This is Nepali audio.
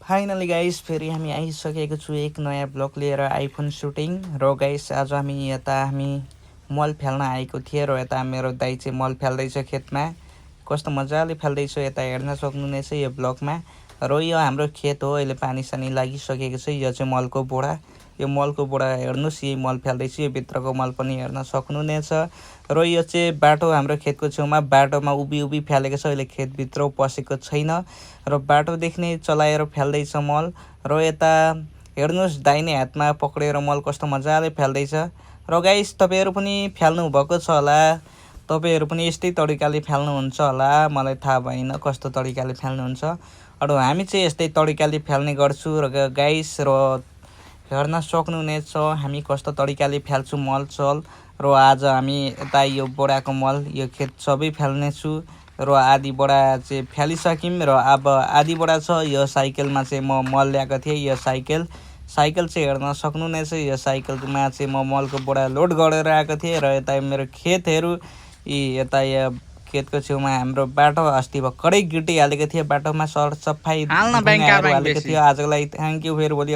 फाइनली गाइस फेरि हामी आइसकेको छु एक नयाँ ब्लग लिएर आइफोन सुटिङ र गाइस आज हामी मल फाल्न आएको थिएँ र यता मेरो दाइ चाहिँ मल फाल्दैछ खेतमा कस्तो मजाले फाल्दैछ यता हेर्न सक्नुहुनेछ यो ब्लगमा र यो हाम्रो खेत हो अहिले पानी सानी लागिसकेको छ यो चाहिँ मलको बोरा यो मलको बोरा हेर्नुस् यही मल फाल्दैछु यो भित्रको मल पनि हेर्न सक्नुहुनेछ र यो चाहिँ बाटो हाम्रो खेतको छेउमा बाटोमा उभि फालेको छ अहिले खेतभित्र पसेको छैन र बाटोदेखि नै चलाएर फाल्दैछ मल र यता हेर्नुस् दाहिने हातमा पक्रेर मल कस्तो मजाले फाल्दैछ र गाइस तपाईहरु पनि फाल्नु भएको छ होला तपाईहरु पनि यस्तै तरिकाले फाल्नुहुन्छ होला मलाई थाहा भएन कस्तो तरिकाले फाल्नुहुन्छ र हामी चाहिँ यस्तै तरिकाले फाल्ने गर्छु र गाइस र हेर्न सक्नुहुनेछ हामी कस्तो तरिकाले फाल्छु मल चल र आज हामी यता यो बोराको मल यो खेत सबै फाल्ने छु र आधी बोरा चाहिँ फालिसक्यौं र अब आधी बोरा छ यो साइकलमा चाहिँ म मल ल्याएको थिएँ यो साइकल चाहिँ हेर्न सक्नुहुनेछ यो साइकलमा चाहिँ म मलको बोरा लोड गरेर आएको थिएँ र यता मेरो खेतहरू यता यो खेतको छेउमा हाम्रो बाटो अस्ति भर्खरै गिटी हालेको थियो बाटोमा सफाई हालेको थियो आजको लागि थ्यांक यू फेरि भोलि